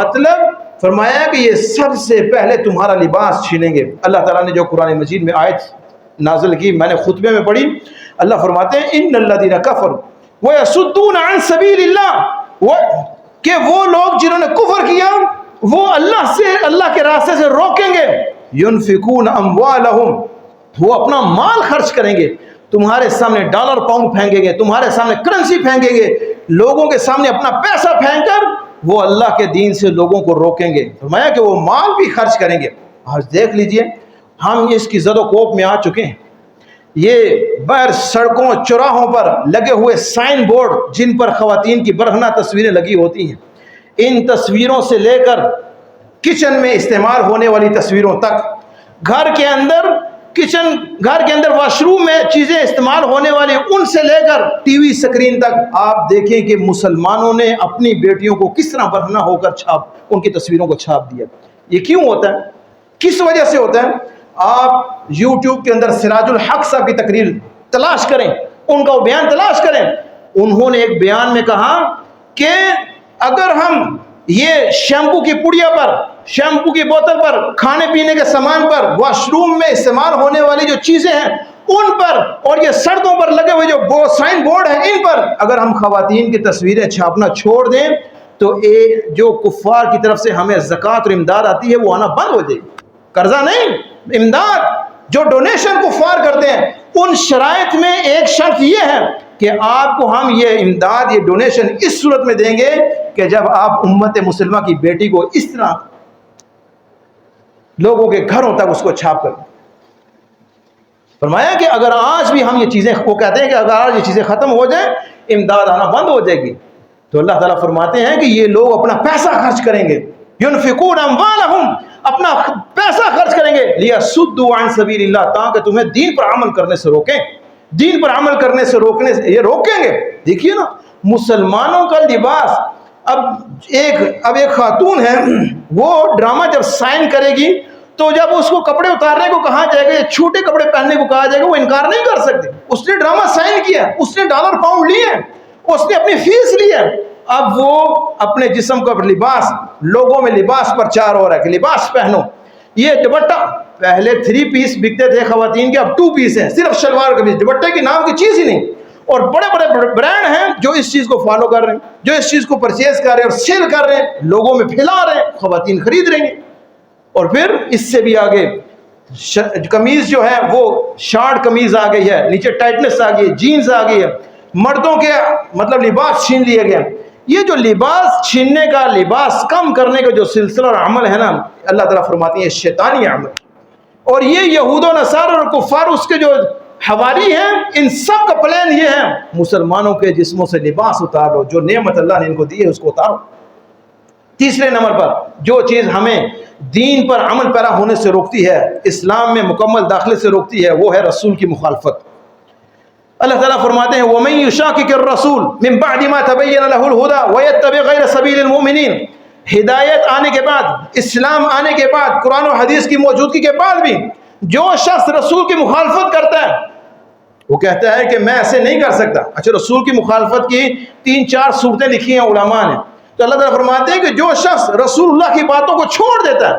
مطلب فرمایا کہ یہ سب سے پہلے تمہارا لباس چھینیں گے۔ اللہ تعالیٰ نے جو قرآن مجید میں آیت نازل کی، میں نے خطبے میں پڑھی، اللہ فرماتے ہیں ان الذین کفروا ویصدون عن سبیل اللہ، کہ وہ لوگ جنہوں نے کفر کیا وہ اللہ کے راستے سے روکیں گے، ينفقون اموالہم، وہ اپنا مال خرچ کریں گے، تمہارے سامنے ڈالر پاؤنڈ پھینکیں گے، تمہارے سامنے کرنسی پھینکیں گے، لوگوں کے سامنے اپنا پیسہ پھینک کر وہ اللہ کے دین سے لوگوں کو روکیں گے۔ فرمایا کہ وہ مال بھی خرچ کریں گے۔ آج دیکھ لیجئے ہم اس کی زد و کوپ میں آ چکے ہیں، یہ بہر سڑکوں چوراہوں پر لگے ہوئے سائن بورڈ جن پر خواتین کی برہنہ تصویریں لگی ہوتی ہیں، ان تصویروں سے لے کر کچن میں استعمال ہونے والی تصویروں تک، گھر کے اندر واش روم میں چیزیں استعمال ہونے والی ان سے لے کر ٹی وی سکرین تک، آپ دیکھیں کہ مسلمانوں نے اپنی بیٹیوں کو کس طرح برہنہ ہو کر ان کی تصویروں کو چھاپ دیا۔ یہ کیوں ہوتا ہے؟ کس وجہ سے ہوتا ہے؟ آپ یوٹیوب کے اندر سراج الحق صاحب کی تقریر تلاش کریں، ان کا بیان تلاش کریں، انہوں نے ایک بیان میں کہا کہ اگر ہم یہ شیمپو کی پڑیا پر، شیمپو کی بوتل پر، کھانے پینے کے سامان پر، واش روم میں استعمال ہونے والی جو چیزیں ہیں ان پر، اور یہ سڑکوں پر لگے ہوئے جو سائن بورڈ ہیں ان پر اگر ہم خواتین کی تصویریں چھاپنا چھوڑ دیں تو جو کفار کی طرف سے ہمیں زکوٰۃ اور امداد آتی ہے وہ آنا بند ہو جائے گی۔ قرضہ نہیں، امداد جو ڈونیشن کفار کرتے ہیں، ان شرائط میں ایک شرط یہ ہے کہ آپ کو ہم یہ امداد، یہ ڈونیشن اس صورت میں دیں گے کہ جب آپ امت مسلمہ کی بیٹی کو اس طرح لوگوں کے گھروں تک اس کو چھاپ کر. فرمایا کہ اگر آج بھی ہم یہ چیزیں، وہ کہتے ہیں کہ اگر آج یہ چیزیں ختم ہو جائیں امداد آنا بند ہو جائے گی. تو اللہ تعالیٰ فرماتے ہیں کہ یہ لوگ اپنا پیسہ خرچ کریں گے، ينفقون اموالهم، اپنا پیسہ خرچ کریں گے، لیصدوا عن سبیل اللہ، تاکہ تمہیں دین پر عمل کرنے سے روکیں، دین پر عمل کرنے سے روکنے سے یہ روکیں گے. دیکھیے نا مسلمانوں کا لباس. اب ایک خاتون ہے، وہ ڈرامہ جب سائن کرے گی تو جب اس کو کپڑے اتارنے کو کہا جائے گا یا چھوٹے کپڑے پہننے کو کہا جائے گا، وہ انکار نہیں کر سکتی. اس نے ڈرامہ سائن کیا، اس نے ڈالر پاؤنڈ لیے، اس نے اپنی فیس لی ہے. اب وہ اپنے جسم کا لباس، لوگوں میں لباس پرچار ہو رہا ہے کہ لباس پہنو. یہ دوپٹہ پہلے 3 پیس بکتے تھے خواتین کے، اب 2 پیس ہیں، صرف شلوار قمیض، دوپٹے کی نام کی چیز ہی نہیں. اور بڑے بڑے برانڈ ہیں جو اس چیز کو فالو کر رہے ہیں، جو اس چیز کو پرچیز کر رہے ہیں اور سیل کر رہے ہیں، لوگوں میں پھیلا رہے ہیں، خواتین خرید رہی ہیں. اور پھر اس سے بھی آگے قمیض جو ہے وہ شارٹ قمیض آ گئی ہے، نیچے ٹائٹنس آ گئی ہے، جینز آ گئی ہے. مردوں کے مطلب لباس چھین لیے گئے. یہ جو لباس چھیننے کا، لباس کم کرنے کا جو سلسلہ اور عمل ہے نا، اللہ تعالیٰ فرماتی ہے شیطانی عمل. اور یہ یہود و نصارى اور کفار اس کے جو حواری ہیں، ان سب کا پلان یہ ہے مسلمانوں کے جسموں سے لباس اتارو، جو نعمت اللہ نے ان کو دی ہے اس کو اتارو. تیسرے نمبر پر جو چیز ہمیں دین پر عمل پیرا ہونے سے روکتی ہے، اسلام میں مکمل داخلے سے روکتی ہے، وہ ہے رسول کی مخالفت. اللہ تعالیٰ فرماتے ہیں وَمَن يُشَاقِقِ الرَّسُولَ مِن بَعْدِ مَا تَبَيَّنَ لَهُ الْهُدَى وَيَتَّبِعْ غَيْرَ سَبِيلِ الْمُؤْمِنِينَ. ہدایت آنے کے بعد، اسلام آنے کے بعد، قرآن و حدیث کی موجودگی کے بعد بھی جو شخص رسول کی مخالفت کرتا ہے، وہ کہتا ہے کہ میں ایسے نہیں کر سکتا. اچھا، رسول کی مخالفت کی 3-4 صورتیں لکھی ہیں علماء نے. تو اللہ تعالیٰ فرماتے ہیں کہ جو شخص رسول اللہ کی باتوں کو چھوڑ دیتا ہے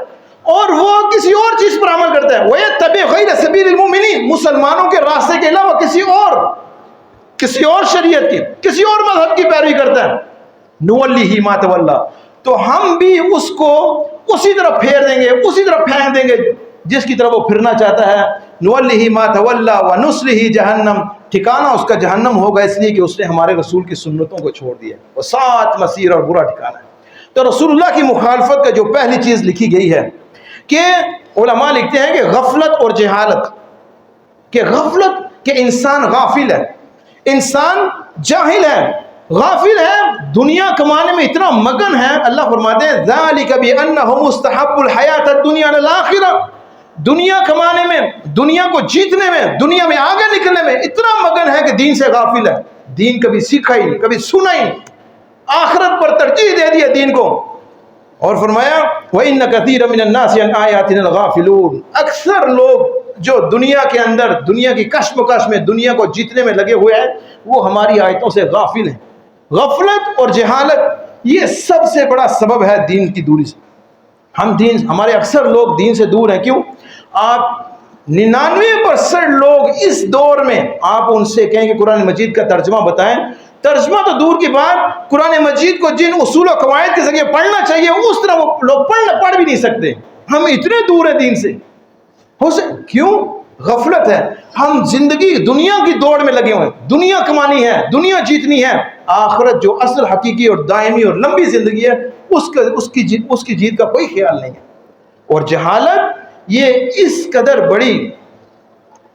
اور وہ کسی اور چیز پر عمل کرتا ہے، وَيَتَّبِعْ غَيْرَ سَبِيلِ الْمُؤْمِنِينَ، مسلمانوں کے راستے کے علاوہ کسی اور شریعت کی، کسی اور مذہب کی پیروی کرتا ہے، نُوَلِّهِ مَا تَوَلَّى، تو ہم بھی اس کو اسی طرف پھیر دیں گے، اسی طرف پھینک دیں گے جس کی طرف وہ پھرنا چاہتا ہے. نُوَلِّهِ مَا تَوَلَّى وَنُصْلِهِ جَهَنَّمَ، ٹھکانہ اس کا جہنم ہوگا، اس لیے کہ اس نے ہمارے رسول کی سنتوں کو چھوڑ دیا. وہ سات مسیر اور برا ٹھکانہ ہے. تو رسول اللہ کی مخالفت کا جو پہلی چیز لکھی گئی ہے کہ علماء لکھتے ہیں کہ غفلت اور جہالت، کہ غفلت، کہ انسان غافل ہے، انسان جاہل ہے، غافل ہے، دنیا کمانے میں اتنا مگن ہے. اللہ فرماتے ہیں ذَلِكَ بِأَنَّهُ مُسْتَحَبُّ الْحَيَاةَ الدُّنْيَا عَلَى الْآخِرَةِ، دنیا کمانے میں، دنیا کو جیتنے میں، دنیا میں آگے نکلنے میں اتنا مگن ہے کہ دین سے غافل ہے. دین کبھی سیکھا ہی نہیں، کبھی سنا ہی نہیں، آخرت پر ترجیح دے دیا دین کو. اور فرمایا وَإِنَّ كَثِيرًا مِنَ النَّاسِ عَنْ آيَاتِنَا الْغَافِلُونَ، اکثر لوگ جو دنیا کے اندر، دنیا کی کشمکش میں، دنیا کو جیتنے میں لگے ہوئے ہیں، وہ ہماری آیتوں سے غافل ہیں. غفلت اور جہالت یہ سب سے بڑا سبب ہے دین کی دوری سے. ہمارے اکثر لوگ دین سے دور ہیں. کیوں؟ آپ 99% لوگ اس دور میں آپ ان سے کہیں کہ قرآن مجید کا ترجمہ بتائیں، ترجمہ تو دور کی بات، قرآن مجید کو جن اصول و قواعد کے ذریعے پڑھنا چاہیے اس طرح وہ لوگ پڑھ بھی نہیں سکتے. ہم اتنے دور ہیں دین سے. کیوں؟ غفلت ہے. ہم زندگی دنیا کی دوڑ میں لگے ہوئے ہیں، دنیا کمانی ہے، دنیا جیتنی ہے. آخرت جو اصل حقیقی اور دائمی اور لمبی زندگی ہے اس کی جیت کا کوئی خیال نہیں ہے. اور جہالت یہ اس قدر بڑی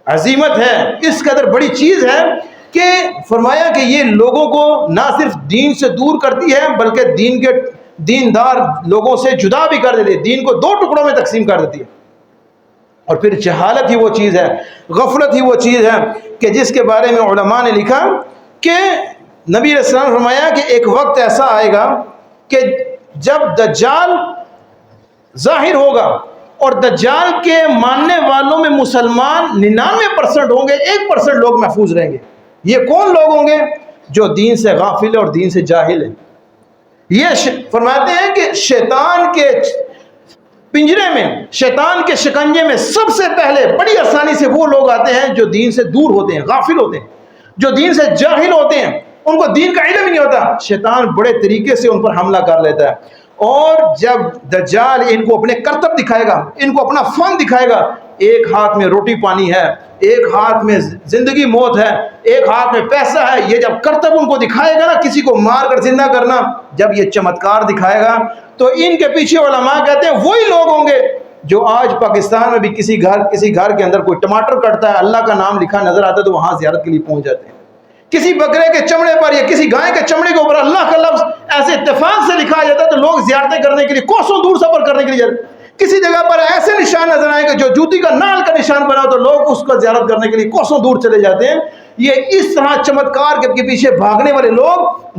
عظیمت ہے، اس قدر بڑی چیز ہے کہ فرمایا کہ یہ لوگوں کو نہ صرف دین سے دور کرتی ہے بلکہ دیندار لوگوں سے جدا بھی کر دیتی ہے، دین کو 2 ٹکڑوں میں تقسیم کر دیتی ہے. اور پھر جہالت ہی وہ چیز ہے، غفلت ہی وہ چیز ہے کہ جس کے بارے میں علماء نے لکھا کہ نبی علیہ السلام نے فرمایا کہ ایک وقت ایسا آئے گا کہ جب دجال ظاہر ہوگا اور دجال کے ماننے والوں میں مسلمان 99% ہوں گے، 1% لوگ محفوظ رہیں گے. یہ کون لوگ ہوں گے؟ جو دین سے غافل اور دین سے جاہل ہیں. یہ فرماتے ہیں کہ شیطان کے پنجرے میں، شیطان کے شکنجے میں سب سے پہلے بڑی آسانی سے وہ لوگ آتے ہیں جو دین سے دور ہوتے ہیں، غافل ہوتے ہیں، جو دین سے جاہل ہوتے ہیں، ان کو دین کا علم ہی نہیں ہوتا. شیطان بڑے طریقے سے ان پر حملہ کر لیتا ہے. اور جب دجال ان کو اپنے کرتب دکھائے گا، ان کو اپنا فن دکھائے گا، ایک ہاتھ میں روٹی پانی ہے، ایک ہاتھ میں زندگی موت ہے، ایک ہاتھ میں پیسہ ہے. یہ جب کرتب ان کو دکھائے گا نا، کسی کو مار کر زندہ کرنا، جب یہ چمتکار دکھائے گا تو ان کے پیچھے علماء کہتے ہیں وہی لوگ ہوں گے جو آج پاکستان میں بھی کسی گھر کے اندر کوئی ٹماٹر کٹتا ہے، اللہ کا نام لکھا نظر آتا ہے تو وہاں زیارت کے لیے پہنچ جاتے ہیں. کسی بکرے کے چمڑے پر یا کسی گائے کے چمڑے کے اوپر اللہ کا لفظ ایسے اتفاق سے لکھا جاتا ہے تو لوگ زیارتیں کرنے کے لیے کوسوں دور سفر کرنے کے لیے جاتے ہیں. کسی جگہ پر ایسے نشان نظر آئے کہ جو جوتی کا نال کا نشان بنا تو لوگ اس کو زیارت کرنے کے لیے کوسوں دور چلے جاتے ہیں. یہ اس طرح چمتکار کے پیچھے بھاگنے والے لوگ،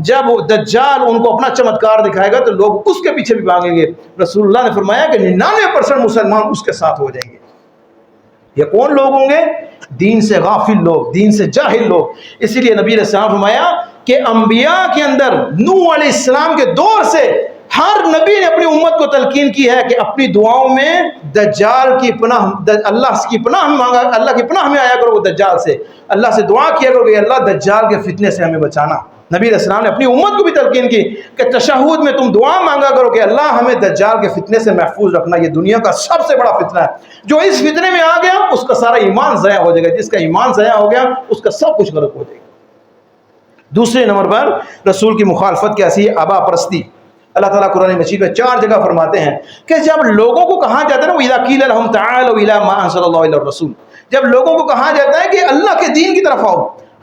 جب دجال ان کو اپنا چمتکار دکھائے گا تو لوگ اس کے پیچھے بھی بھاگیں گے. رسول اللہ نے فرمایا کہ 99% مسلمان اس کے ساتھ ہو جائیں گے. یہ کون لوگ ہوں گے؟ دین سے غافل لوگ، دین سے جاہل لوگ. اسی لیے نبی علیہ السلام فرمایا کہ انبیاء کے اندر نوح علیہ السلام کے دور سے ہر نبی نے اپنی امت کو تلقین کی ہے کہ اپنی دعاؤں میں دجال کی پناہ، اللہ کی پناہ مانگا، اللہ کی پناہ میں آیا کرو دجال سے، اللہ سے دعا کیا کرو کہ اللہ دجال کے فتنے سے ہمیں بچانا. نبی علیہ السلام نے اپنی امت کو بھی تلقین کی کہ تشہد میں تم دعا مانگا کرو کہ اللہ ہمیں دجال کے فتنے سے محفوظ رکھنا. یہ دنیا کا سب سے بڑا فتنہ ہے. جو اس فتنے میں آ گیا اس کا سارا ایمان ضائع ہو جائے گا، جس کا ایمان ضائع ہو گیا اس کا سب کچھ غلط ہو جائے گا. دوسرے نمبر پر رسول کی مخالفت کیسی ہے؟ آبا پرستی. اللہ تعالیٰ قرآن مجید میں 4 جگہ فرماتے ہیں کہ جب لوگوں کو کہا جاتا ہے نا وَإِذَا قِيلَ لَهُمْ تَعَالَوْا إِلَىٰ مَا أَنزَلَ اللَّهُ إِلَى الرَّسُولِ، جب لوگوں کو کہا جاتا ہے کہ اللہ کے دین کی طرف آؤ،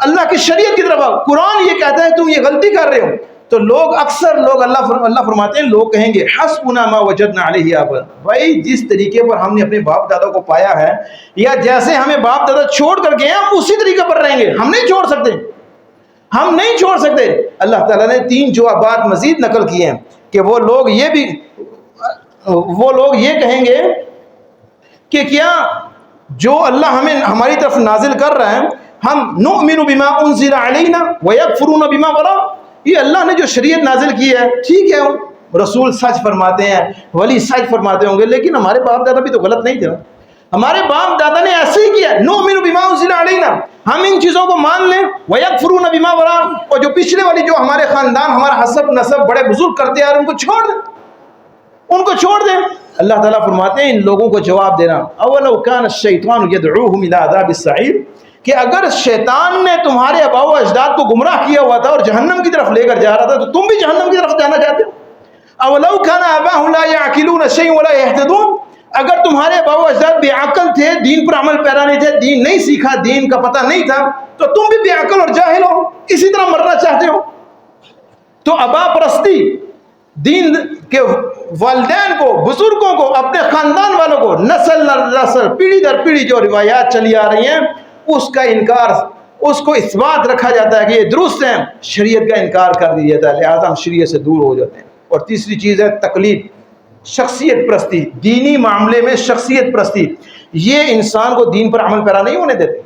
اللہ کی شریعت کی طرف آؤ، قرآن یہ کہتا ہے تم یہ غلطی کر رہے ہو، تو لوگ اکثر لوگ اللہ فرماتے ہیں لوگ کہیں گے حسبنا ما وجدنا علیہ آباءنا، بھائی جس طریقے پر ہم نے اپنے باپ دادا کو پایا ہے یا جیسے ہمیں باپ دادا چھوڑ کر گئے ہم اسی طریقے پر رہیں گے، ہم نہیں چھوڑ سکتے، ہم نہیں چھوڑ سکتے. اللہ تعالیٰ نے 3 جوابات مزید نقل کیے ہیں کہ وہ لوگ یہ کہیں گے کہ کیا جو اللہ ہماری طرف نازل کر رہا ہے ہم نؤمن بما انزل علینا ویکفرون بما وراء، یہ اللہ نے جو شریعت نازل کی ہے ٹھیک ہے، رسول سچ فرماتے ہیں، ولی سچ فرماتے ہوں گے، لیکن ہمارے باپ دادا بھی تو غلط نہیں تھے، ہمارے باپ دادا نے ایسے ہی کیا. نؤمن بما انزل علینا، ہم ان چیزوں کو مان لیں، ویکفرون بما وراء، اور جو پچھلے والی جو ہمارے خاندان ہمارا حسب نسب بڑے بزرگ کرتے ہیں ان کو چھوڑ دیں، ان کو چھوڑ دیں. اللہ تعالیٰ فرماتے ہیں ان لوگوں کو جواب دینا اولو کان الشیطان یدعوہم الی عذاب السعیر، کہ اگر شیطان نے تمہارے آباء و اجداد کو گمراہ کیا ہوا تھا اور جہنم کی طرف لے کر جا رہا تھا تو تم بھی جہنم کی طرف جانا چاہتے ہو. اولو کان آباؤہم لا یعقلون شیئا ولا یہتدون، اگر تمہارے آباء و اجداد بے عقل تھے، دین پر عمل پیرا نہیں تھے، دین نہیں سیکھا، دین کا پتہ نہیں تھا، تو تم بھی بے عقل اور جاہل ہو، اسی طرح مرنا چاہتے ہو. تو آبا پرستی، دین کے والدین کو، بزرگوں کو، اپنے خاندان والوں کو نسل در نسل پیڑھی در پیڑھی جو روایات چلی آ رہی ہیں اس کا انکار، اس کو اثبات رکھا جاتا ہے کہ یہ درست ہیں، شریعت کا انکار کر دیا جاتا ہے، لہٰذا ہم شریعت سے دور ہو جاتے ہیں. اور تیسری چیز ہے تقلید، شخصیت پرستی. دینی معاملے میں شخصیت پرستی، یہ انسان کو دین پر عمل پیرا نہیں ہونے دیتے.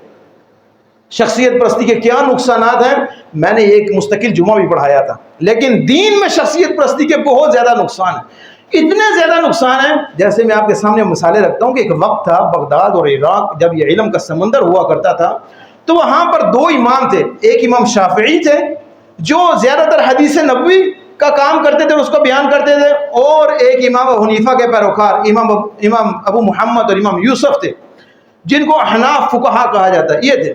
شخصیت پرستی کے کیا نقصانات ہیں میں نے ایک مستقل جمعہ بھی پڑھایا تھا، لیکن دین میں شخصیت پرستی کے بہت زیادہ نقصان ہیں. اتنے زیادہ نقصان ہیں جیسے میں آپ کے سامنے مثالیں رکھتا ہوں کہ ایک وقت تھا بغداد اور عراق جب یہ علم کا سمندر ہوا کرتا تھا تو وہاں پر 2 امام تھے. ایک امام شافعی تھے جو زیادہ تر حدیث نبوی کا کام کرتے تھے، اس کو بیان کرتے تھے، اور ایک امام ابو حنیفہ کے پیروکار امام ابو محمد اور امام یوسف تھے جن کو احناف فقہا کہا جاتا ہے. یہ تھے.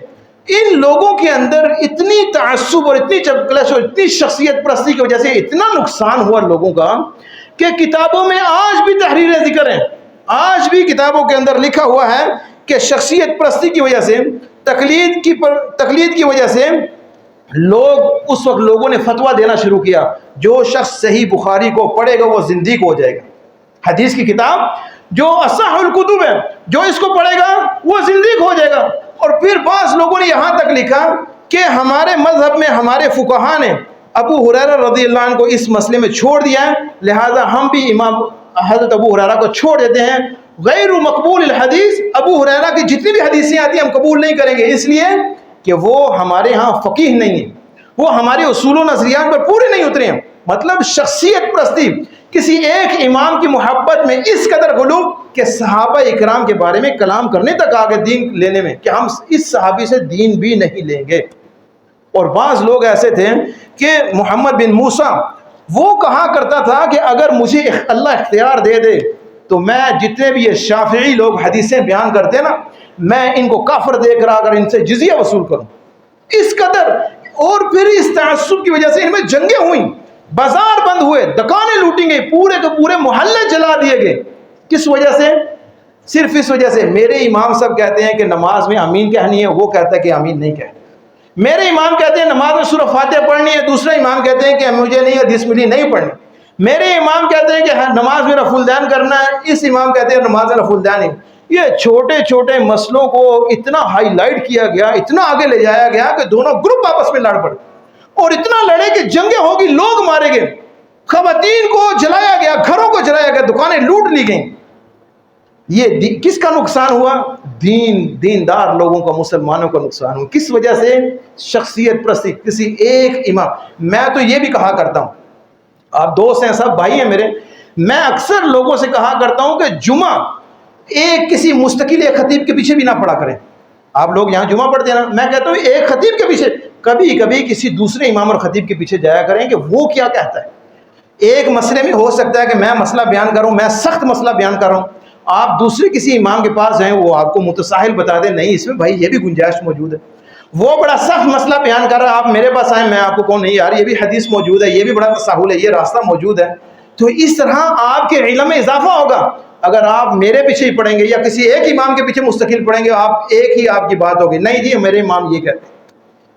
ان لوگوں کے اندر اتنی تعصب اور اتنی چپکلش اور اتنی شخصیت پرستی کی وجہ سے اتنا نقصان ہوا لوگوں کا کہ کتابوں میں آج بھی تحریریں ذکر ہیں، آج بھی کتابوں کے اندر لکھا ہوا ہے کہ شخصیت پرستی کی وجہ سے، تقلید کی وجہ سے لوگ اس وقت لوگوں نے فتویٰ دینا شروع کیا جو شخص صحیح بخاری کو پڑھے گا وہ زندیق ہو جائے گا. حدیث کی کتاب جو اصح الکتب ہے، جو اس کو پڑھے گا وہ زندیق ہو جائے گا. اور پھر بعض لوگوں نے یہاں تک لکھا کہ ہمارے مذہب میں ہمارے فقہا نے ابو ہریرہ رضی اللہ عنہ کو اس مسئلے میں چھوڑ دیا ہے، لہذا ہم بھی امام حضرت ابو ہریرہ کو چھوڑ دیتے ہیں. غیر مقبول الحدیث، ابو ہریرہ کی جتنی بھی حدیثیں آتی ہیں ہم قبول نہیں کریں گے، اس لیے کہ وہ ہمارے ہاں فقیہ نہیں ہیں، وہ ہمارے اصول و نظریات پر پورے نہیں اترے ہیں. مطلب شخصیت پرستی، کسی ایک امام کی محبت میں اس قدر غلو کہ صحابہ اکرام کے بارے میں کلام کرنے تک آگے دین لینے میں کہ ہم اس صحابی سے دین بھی نہیں لیں گے. اور بعض لوگ ایسے تھے کہ محمد بن موسیٰ وہ کہا کرتا تھا کہ اگر مجھے اللہ اختیار دے دے تو میں جتنے بھی یہ شافعی لوگ حدیثیں بیان کرتے ہیں نا میں ان کو کافر دے کر اگر ان سے جزیہ وصول کروں. اس قدر. اور پھر اس تعصب کی وجہ سے ان میں جنگیں ہوئیں، بازار بند ہوئے، دکانیں لوٹیں گئی، پورے کے پورے محلے جلا دیے گئے. کس وجہ سے؟ صرف اس وجہ سے میرے امام صاحب کہتے ہیں کہ نماز میں آمین کہنی ہے، وہ کہتا ہے کہ آمین نہیں کہنی۔ میرے امام کہتے ہیں نماز میں سورہ فاتحہ پڑھنی ہے، دوسرے امام کہتے ہیں کہ مجھے نہیں حدیث ملی نہیں پڑھنی۔ میرے امام کہتے ہیں کہ نماز میں رفع الدین کرنا ہے، اس امام کہتے ہیں نماز میں رفع الدین نہیں۔ یہ چھوٹے چھوٹے مسئلوں کو اتنا ہائی لائٹ کیا گیا، اتنا آگے لے جایا گیا کہ دونوں گروپ آپس میں لڑ پڑے، اور اتنا لڑے کہ جنگیں ہوگی، لوگ مارے گئے، خواتین کو جلایا گیا، گھروں کو جلایا گیا، دکانیں لوٹ لی گئیں۔ یہ کس کا نقصان ہوا؟ دیندار لوگوں کا، مسلمانوں کا نقصان ہوا۔ کس وجہ سے؟ شخصیت پرستی، کسی ایک امام۔ میں تو یہ بھی کہا کرتا ہوں، آپ دوست ہیں، سب بھائی ہیں میرے، میں اکثر لوگوں سے کہا کرتا ہوں کہ جمعہ ایک کسی مستقل ایک خطیب کے پیچھے بھی نہ پڑھا کریں۔ آپ لوگ یہاں جمعہ پڑھتے ہیں نا، میں کہتا ہوں ایک خطیب کے پیچھے، کبھی کبھی کسی دوسرے امام اور خطیب کے پیچھے جایا کریں کہ وہ کیا کہتا ہے۔ ایک مسئلے میں ہو سکتا ہے کہ میں مسئلہ بیان کروں، میں سخت مسئلہ بیان کر رہا ہوں، آپ دوسرے کسی امام کے پاس جائیں، وہ آپ کو متساہل بتا دیں نہیں اس میں بھائی یہ بھی گنجائش موجود ہے۔ وہ بڑا سخت مسئلہ بیان کر رہا ہے، آپ میرے پاس آئیں، میں آپ کو کہوں نہیں یار یہ بھی حدیث موجود ہے، یہ بھی بڑا تساہل ہے، یہ راستہ موجود ہے۔ تو اس طرح آپ کے علم میں اضافہ ہوگا۔ اگر آپ میرے پیچھے ہی پڑھیں گے یا کسی ایک امام کے پیچھے مستقل پڑھیں گے، آپ ایک ہی آپ کی بات ہوگی، نہیں جی میرے امام یہ کہتے ہیں،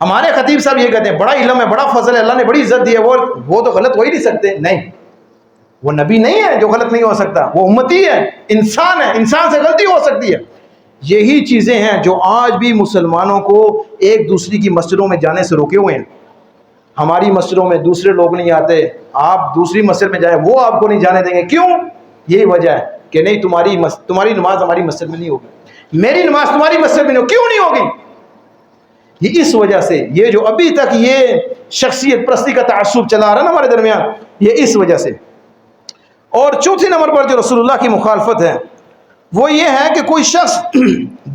ہمارے خطیب صاحب یہ کہتے ہیں، بڑا علم ہے، بڑا فضل ہے، اللہ نے بڑی عزت دی ہے، وہ تو غلط ہو ہی نہیں سکتے۔ نہیں، وہ نبی نہیں ہے جو غلط نہیں ہو سکتا، وہ امتی ہے، انسان ہے، انسان سے غلطی ہو سکتی ہے۔ یہی چیزیں ہیں جو آج بھی مسلمانوں کو ایک دوسرے کی مسجدوں میں جانے سے روکے ہوئے ہیں۔ ہماری مسجدوں میں دوسرے لوگ نہیں آتے، آپ دوسری مسجد میں جائیں وہ آپ کو نہیں جانے دیں گے، کیوں؟ یہی وجہ ہے کہ نہیں تمہاری نماز ہماری مسجد میں نہیں ہوگی، میری نماز تمہاری مسجد میں نہیں ہوگی، کیوں نہیں ہوگی؟ یہ اس وجہ سے، یہ جو ابھی تک یہ شخصیت پرستی کا تعصب چلا رہا ہے نا ہمارے درمیان، یہ اس وجہ سے۔ اور چوتھے نمبر پر جو رسول اللہ کی مخالفت ہے وہ یہ ہے کہ کوئی شخص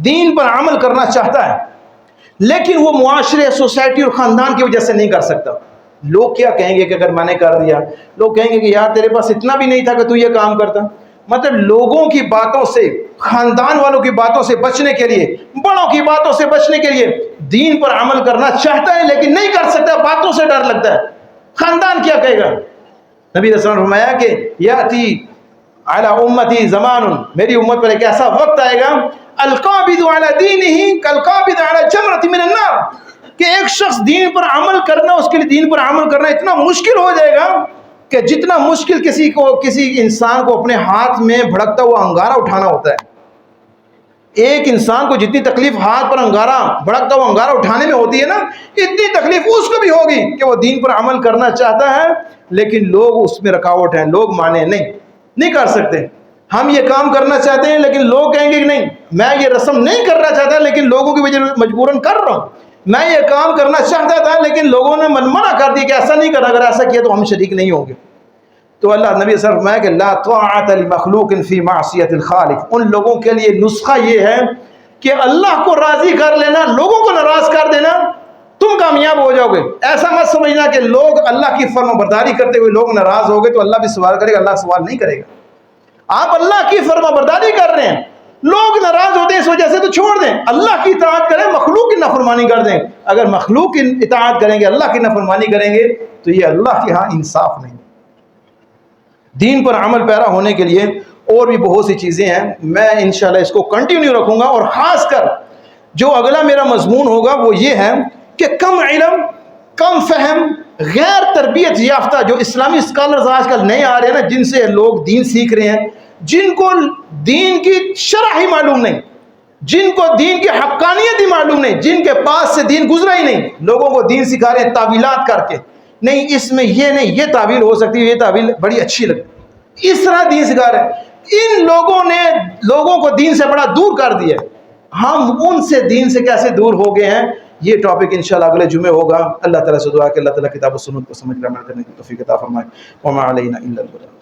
دین پر عمل کرنا چاہتا ہے لیکن وہ معاشرے، سوسائٹی اور خاندان کی وجہ سے نہیں کر سکتا۔ لوگ کیا کہیں گے کہ اگر میں نے کر دیا، لوگ کہیں گے کہ یار تیرے پاس اتنا بھی نہیں تھا کہ تو یہ کام کرتا۔ مطلب لوگوں کی باتوں سے، خاندان والوں کی باتوں سے بچنے کے لیے، بڑوں کی باتوں سے بچنے کے لیے دین پر عمل کرنا چاہتا ہے لیکن نہیں کر سکتا، باتوں سے ڈر لگتا ہے، خاندان کیا کہے گا۔ نبی رسول نے فرمایا کہ یاتی علی امتی زمان، میری امت پر ایک ایسا وقت آئے گا، القابض علی دینہ کالقابض علی جمرۃ من النار، کہ ایک شخص دین پر عمل کرنا، اس کے لیے دین پر عمل کرنا اتنا مشکل ہو جائے گا کہ جتنا مشکل کسی انسان کو اپنے ہاتھ میں بھڑکتا ہوا انگارہ اٹھانا ہوتا ہے، ایک انسان کو جتنی تکلیف ہاتھ پر انگارہ، بھڑکتا ہوا انگارہ اٹھانے میں ہوتی ہے نا، اتنی تکلیف اس کو بھی ہوگی کہ وہ دین پر عمل کرنا چاہتا ہے لیکن لوگ اس میں رکاوٹ ہیں، لوگ مانے نہیں کر سکتے۔ ہم یہ کام کرنا چاہتے ہیں لیکن لوگ کہیں گے کہ نہیں، میں یہ رسم نہیں کرنا چاہتا لیکن لوگوں کی وجہ مجبوراً کر رہا ہوں، میں یہ کام کرنا چاہتا تھا لیکن لوگوں نے منع کر دیا کہ ایسا نہیں کرنا، اگر ایسا کیا تو ہم شریک نہیں ہوں گے۔ تو اللہ نبی صلی اللہ علیہ وسلم فرمایا کہ لا طاعۃ لمخلوق فی معصیۃ الخالق، ان لوگوں کے لیے نسخہ یہ ہے کہ اللہ کو راضی کر لینا، لوگوں کو ناراض کر دینا، تم کامیاب ہو جاؤ گے۔ ایسا مت سمجھنا کہ لوگ اللہ کی فرما برداری کرتے ہوئے لوگ ناراض ہو گئے تو اللہ بھی سوال کرے گا، اللہ سوال نہیں کرے گا۔ آپ اللہ کی فرما برداری کر رہے ہیں، لوگ ناراض ہوتے ہیں اس وجہ سے تو چھوڑ دیں، اللہ کی اطاعت کریں، مخلوق کی نافرمانی کر دیں۔ اگر مخلوق کی اطاعت کریں گے، اللہ کی نافرمانی کریں گے تو یہ اللہ کے ہاں انصاف نہیں۔ دین پر عمل پیرا ہونے کے لیے اور بھی بہت سی چیزیں ہیں، میں انشاءاللہ اس کو کنٹینیو رکھوں گا، اور خاص کر جو اگلا میرا مضمون ہوگا وہ یہ ہے کہ کم علم، کم فہم، غیر تربیت یافتہ جو اسلامی اسکالرز آج کل نئے آ رہے ہیں نا، جن سے لوگ دین سیکھ رہے ہیں، جن کو دین کی شرح ہی معلوم نہیں، جن کو دین کی حقانیت ہی معلوم نہیں، جن کے پاس سے دین گزرا ہی نہیں، لوگوں کو دین سکھا رہے ہیں تعویلات کر کے، نہیں اس میں یہ نہیں، یہ تعویل ہو سکتی ہے، یہ تعویل بڑی اچھی لگتی، اس طرح دین سکھا رہے ہیں۔ ان لوگوں نے لوگوں کو دین سے بڑا دور کر دیا، ہم ان سے دین سے کیسے دور ہو گئے ہیں، یہ ٹاپک انشاءاللہ اگلے جمعے ہوگا۔ اللہ تعالیٰ سے دعا کہ اللہ تعالیٰ کتاب و سنت کو سمجھ کر عمل کرنے کی توفیق عطا فرمائے۔ وما علینا الا البلاغ۔